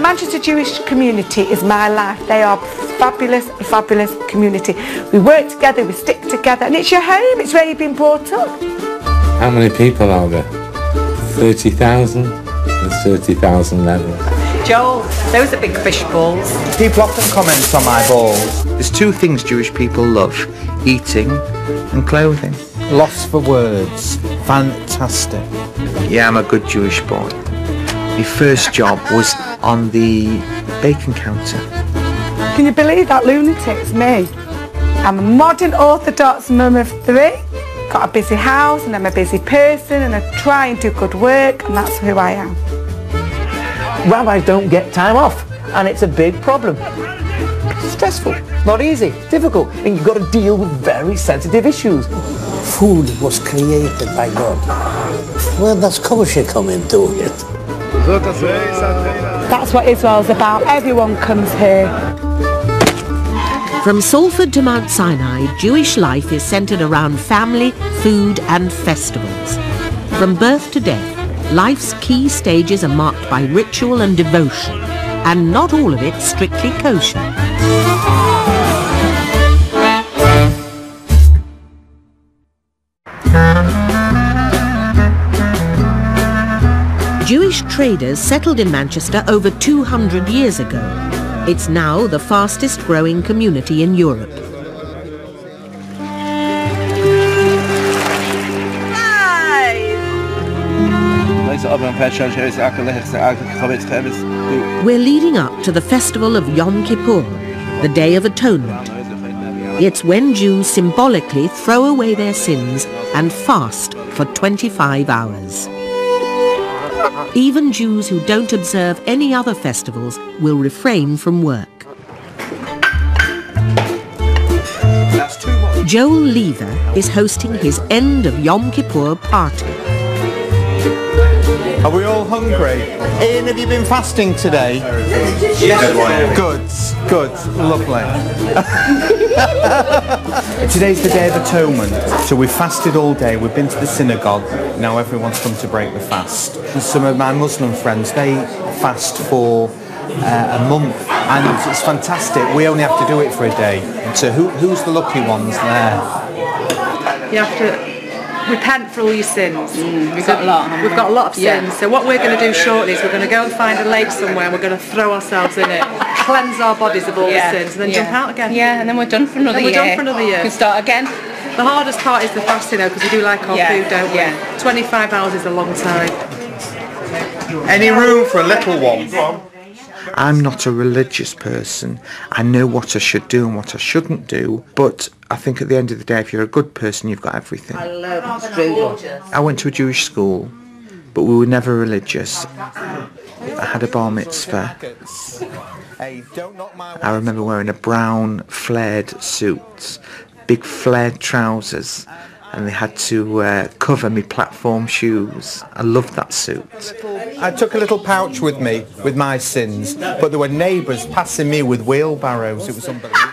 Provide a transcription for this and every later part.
Manchester Jewish community is my life. They are fabulous, fabulous community. We work together, we stick together, and it's your home, it's where you've been brought up. How many people are there? 30,000? There's 30,000 levels. Joel, those are big fish balls. People often comment on my balls. There's two things Jewish people love: eating and clothing. Lost for words. Fantastic. Yeah, I'm a good Jewish boy. My first job was on the bacon counter. Can you believe that, lunatics? Me. I'm a modern Orthodox mum of 3. Got a busy house and I'm a busy person and I try and do good work, and that's who I am. Rabbis don't get time off, and it's a big problem. It's stressful, not easy, difficult, and you've got to deal with very sensitive issues. Food was created by God. Where does Kosher come into it? That's what Israel's about. Everyone comes here. From Salford to Mount Sinai, Jewish life is centred around family, food and festivals. From birth to death, life's key stages are marked by ritual and devotion, and not all of it strictly kosher. Jewish traders settled in Manchester over 200 years ago. It's now the fastest growing community in Europe. We're leading up to the festival of Yom Kippur, the Day of Atonement. It's when Jews symbolically throw away their sins and fast for 25 hours. Even Jews who don't observe any other festivals will refrain from work. Joel Lever is hosting his end of Yom Kippur party. Are we all hungry? Ian, have you been fasting today? Yes. Good, lovely. Today's the Day of Atonement, so we've fasted all day. We've been to the synagogue. Now everyone's come to break the fast. And some of my Muslim friends, they fast for a month, and it's fantastic. We only have to do it for a day. So who's the lucky ones there? You have to repent for all your sins. We've got a lot, haven't we? We've got a lot of sins. Yeah. So what we're going to do shortly is we're going to go and find a lake somewhere and we're going to throw ourselves in it, cleanse our bodies of all the sins, and then jump out again. Yeah, and then we're done for another year. Done for another year. We can start again. The hardest part is the fasting though, because we do like our food, don't we? 25 hours is a long time. Any room for a little one? I'm not a religious person. I know what I should do and what I shouldn't do, but I think at the end of the day, if you're a good person, you've got everything. I love strudel. I went to a Jewish school, but we were never religious. I had a bar mitzvah. I remember wearing a brown flared suit, big flared trousers, and they had to cover me platform shoes. I loved that suit. I took a little pouch with me with my sins, but there were neighbours passing me with wheelbarrows. It was unbelievable.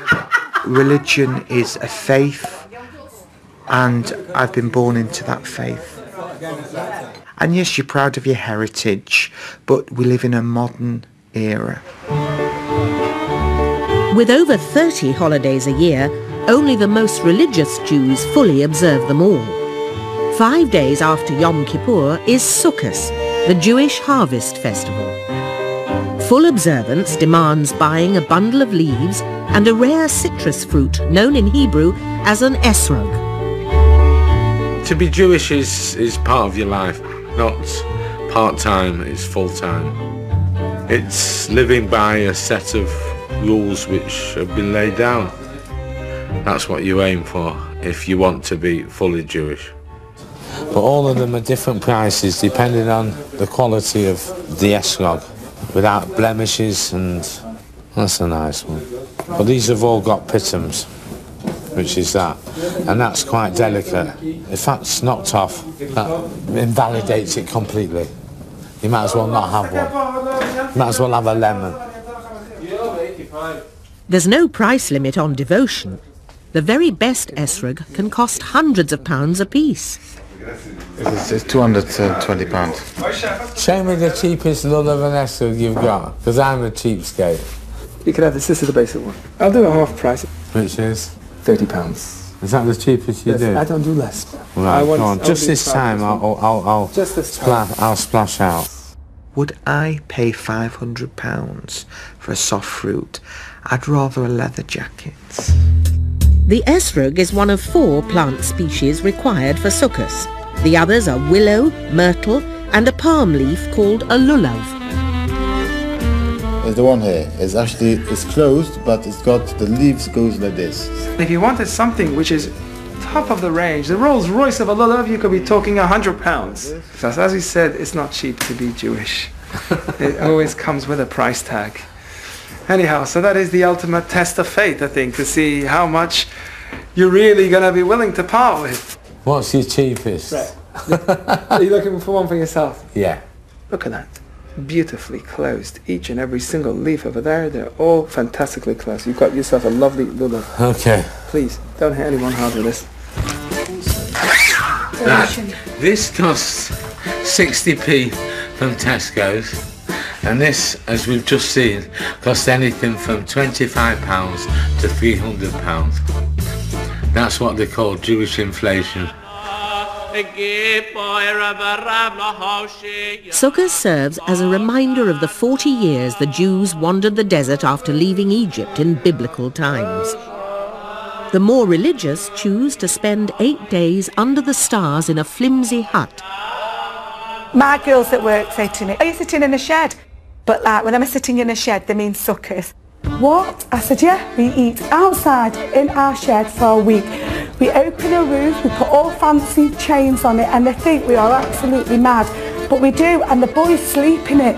Religion is a faith, and I've been born into that faith. And yes, you're proud of your heritage, but we live in a modern era. With over 30 holidays a year, only the most religious Jews fully observe them all. 5 days after Yom Kippur is Sukkot, the Jewish harvest festival. Full observance demands buying a bundle of leaves and a rare citrus fruit known in Hebrew as an esrog. To be Jewish is part of your life, not part-time, it's full-time. It's living by a set of rules which have been laid down. That's what you aim for if you want to be fully Jewish. But all of them are different prices depending on the quality of the esrog, without blemishes, and that's a nice one. But these have all got pitums, which is that, and that's quite delicate. If that's knocked off, that invalidates it completely. You might as well not have one. You might as well have a lemon. There's no price limit on devotion. The very best esrog can cost hundreds of pounds apiece. It's £220. Show me the cheapest lulav and esrog you've got, because I'm a cheapskate. You can have this is the basic one. I'll do a half price. Which is? £30. Is that the cheapest you do? I don't do less. Right, go on. Just this time, I'll splash out. Would I pay £500 for a soft fruit? I'd rather a leather jacket. The esrog is one of 4 plant species required for sukkahs. The others are willow, myrtle, and a palm leaf called a lulav. There's the one here. It's closed, but it's got the leaves goes like this. If you wanted something which is top of the range, the Rolls Royce of a lulav, you could be talking £100. So as we said, it's not cheap to be Jewish. It always comes with a price tag. Anyhow, so that is the ultimate test of faith, I think, to see how much you're really going to be willing to part with. What's your cheapest? Right. Are you looking for one for yourself? Yeah. Look at that. Beautifully closed. Each and every single leaf over there, they're all fantastically closed. You've got yourself a lovely lulav. Okay. Please, don't hit anyone hard with this. This costs 60p from Tesco's, and this, as we've just seen, costs anything from £25 to £300. That's what they call Jewish inflation. Sukkah serves as a reminder of the 40 years the Jews wandered the desert after leaving Egypt in biblical times. The more religious choose to spend 8 days under the stars in a flimsy hut. My girls at work say to me, are you sitting in a shed? But like when I'm sitting in a shed, they mean sukkahs. What? I said, yeah, we eat outside in our shed for a week. We open a roof, we put all fancy chains on it, and they think we are absolutely mad. But we do, and the boys sleep in it.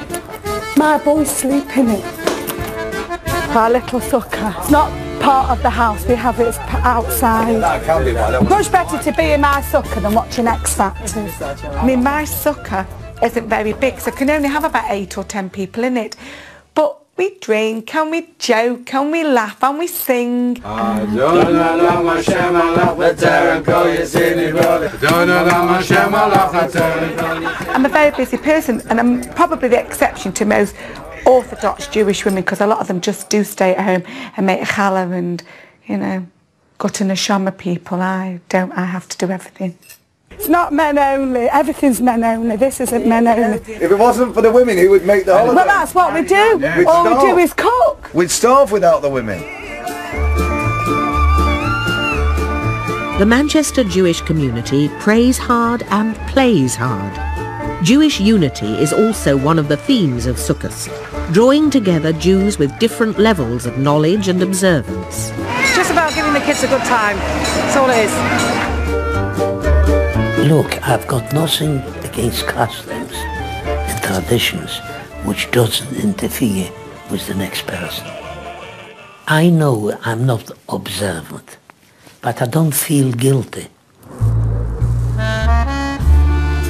My boys sleep in it. Our little sukkah. It's not part of the house, we have it outside. Much better to be in my sukkah than watching X Factor. I mean, my sukkah isn't very big, so I can only have about 8 or 10 people in it. But we drink and we joke and we laugh and we sing. I'm a very busy person, and I'm probably the exception to most Orthodox Jewish women, because a lot of them just do stay at home and make a challah and, you know, go to neshama people. I don't, I have to do everything. It's not men only, everything's men only, this isn't men only. If it wasn't for the women, who would make the holiday? Well, that's what we do. All we do is cook. We'd starve without the women. The Manchester Jewish community prays hard and plays hard. Jewish unity is also one of the themes of Sukkot, drawing together Jews with different levels of knowledge and observance. It's just about giving the kids a good time. That's all it is. Look, I've got nothing against customs and traditions which doesn't interfere with the next person. I know I'm not observant, but I don't feel guilty.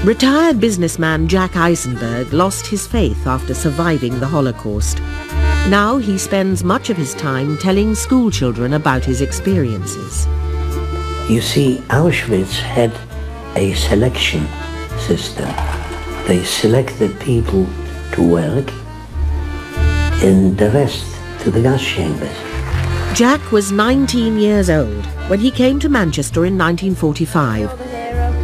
Retired businessman Jack Aizenberg lost his faith after surviving the Holocaust. Now he spends much of his time telling school children about his experiences. You see, Auschwitz had a selection system. They selected people to work and the rest to the gas chambers. Jack was 19 years old when he came to Manchester in 1945,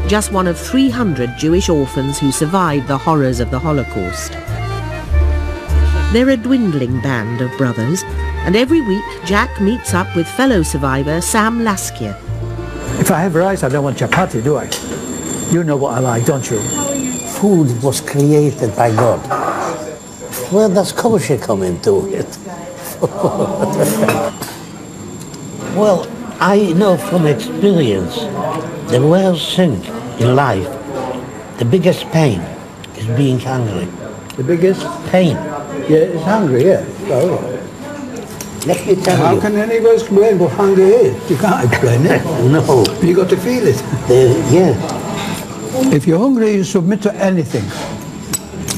just one of 300 Jewish orphans who survived the horrors of the Holocaust. They're a dwindling band of brothers, and every week Jack meets up with fellow survivor Sam Laskia. If I have rice, I don't want chapati, do I? You know what I like, don't you? Food was created by God. Where does Kosher come into it? Well, I know from experience, the worst thing in life, the biggest pain is being hungry. The biggest? Pain. Yeah, it's hungry, yeah. Oh. Let me tell How you. can anyone explain what hunger is? You can't explain it. No. You got to feel it. Yeah. If you're hungry, you submit to anything.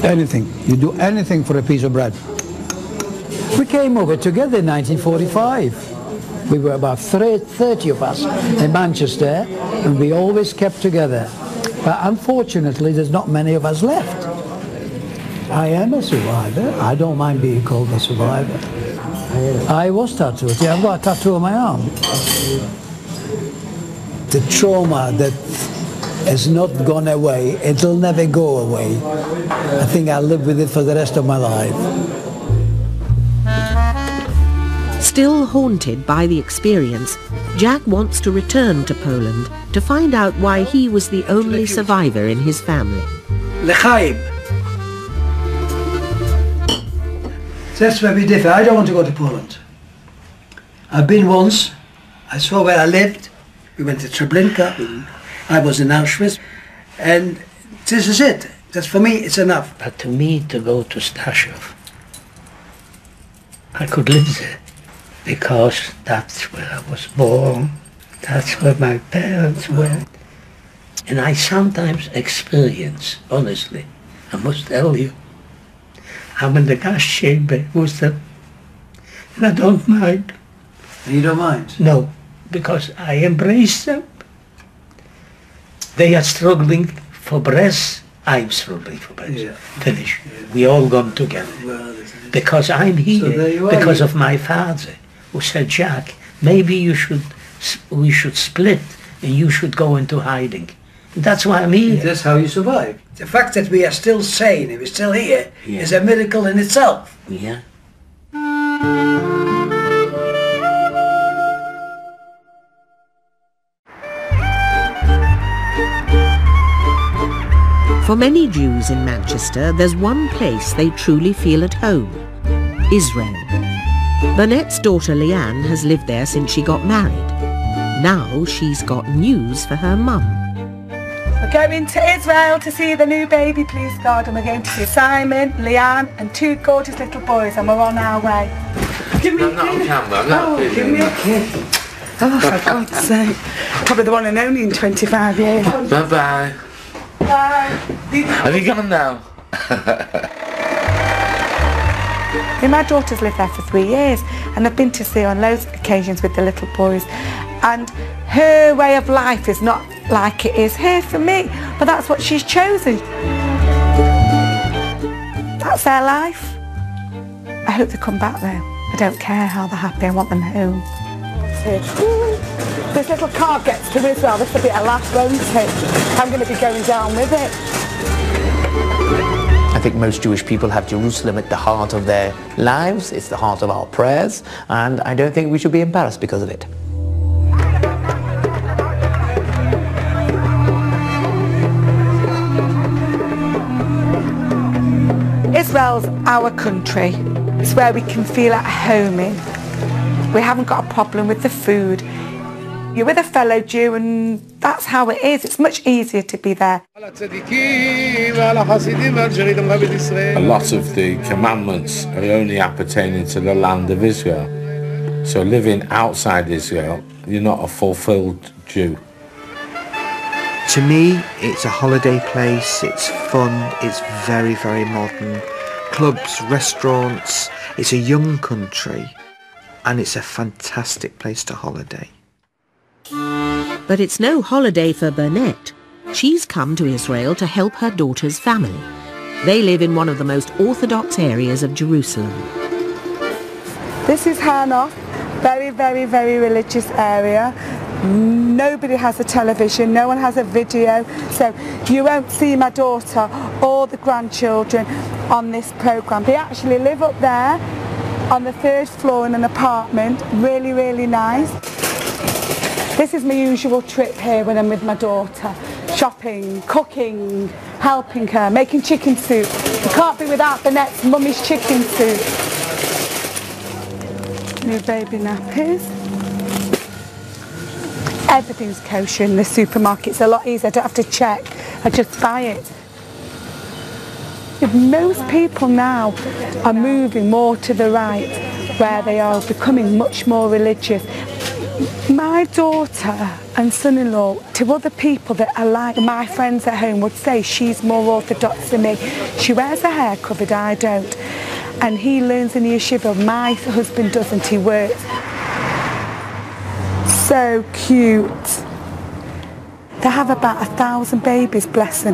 Anything. You do anything for a piece of bread. We came over together in 1945. We were about 30 of us in Manchester, and we always kept together. But unfortunately, there's not many of us left. I am a survivor. I don't mind being called a survivor. I was tattooed. Yeah, I've got a tattoo on my arm. The trauma that has not gone away, it'll never go away. I think I'll live with it for the rest of my life. Still haunted by the experience, Jack wants to return to Poland to find out why he was the only survivor in his family. L'chaim. That's where we differ. I don't want to go to Poland. I've been once. I saw where I lived. We went to Treblinka. I was in Auschwitz. And this is it. That's for me, it's enough. But to me, to go to Stashov, I could live there. Because that's where I was born. That's where my parents were. And I sometimes experience, honestly, I must tell you, I'm in the gas chamber with them, and I don't mind. You don't mind? No, because I embrace them. They are struggling for breath, I'm struggling for breath. Yeah. Finish. Yeah. We all gone together. Well, because I'm here, so because of my father, who said, Jack, maybe we should split and you should go into hiding. That's why I'm here. That's how you survive. The fact that we are still sane and we're still here is a miracle in itself. Yeah. For many Jews in Manchester, there's one place they truly feel at home: Israel. Bernette's daughter Leanne has lived there since she got married. Now she's got news for her mum. We're going to Israel to see the new baby, please God, and we're going to see Simon, Leanne and two gorgeous little boys, and we're on our way. Give me a kiss. Give me a kiss. Oh, for God's sake. Probably the one and only in 25 years. Bye-bye. Bye. Have you gone now? My daughter's lived there for 3 years, and I've been to see her on loads of occasions with the little boys, and her way of life is not like it is here for me, but that's what she's chosen. That's their life. I hope they come back though. I don't care how they're happy, I want them home. This little car gets to Israel, this will be a last, won't it? I'm going to be going down with it. I think most Jewish people have Jerusalem at the heart of their lives. It's the heart of our prayers, and I don't think we should be embarrassed because of it. Israel's our country. It's where we can feel at home in. We haven't got a problem with the food. You're with a fellow Jew, and that's how it is. It's much easier to be there. A lot of the commandments are only appertaining to the land of Israel. So living outside Israel, you're not a fulfilled Jew. To me, it's a holiday place, it's fun, it's very, very modern. Clubs, restaurants, it's a young country, and it's a fantastic place to holiday. But it's no holiday for Bernette. She's come to Israel to help her daughter's family. They live in one of the most orthodox areas of Jerusalem. This is Hanoch, very, very, very religious area. Nobody has a television, no one has a video, so you won't see my daughter or the grandchildren on this programme. They actually live up there on the 3rd floor in an apartment, really, really nice. This is my usual trip here when I'm with my daughter. Shopping, cooking, helping her, making chicken soup. You can't be without Bernette's mummy's chicken soup. New baby nappies. Everything's kosher in the supermarket. It's a lot easier. I don't have to check. I just buy it. Most people now are moving more to the right, where they are becoming much more religious. My daughter and son-in-law, to other people that are like my friends at home, would say she's more orthodox than me. She wears her hair covered, I don't. And he learns in the yeshiva. My husband doesn't, he works. So cute. They have about 1,000 babies, bless them.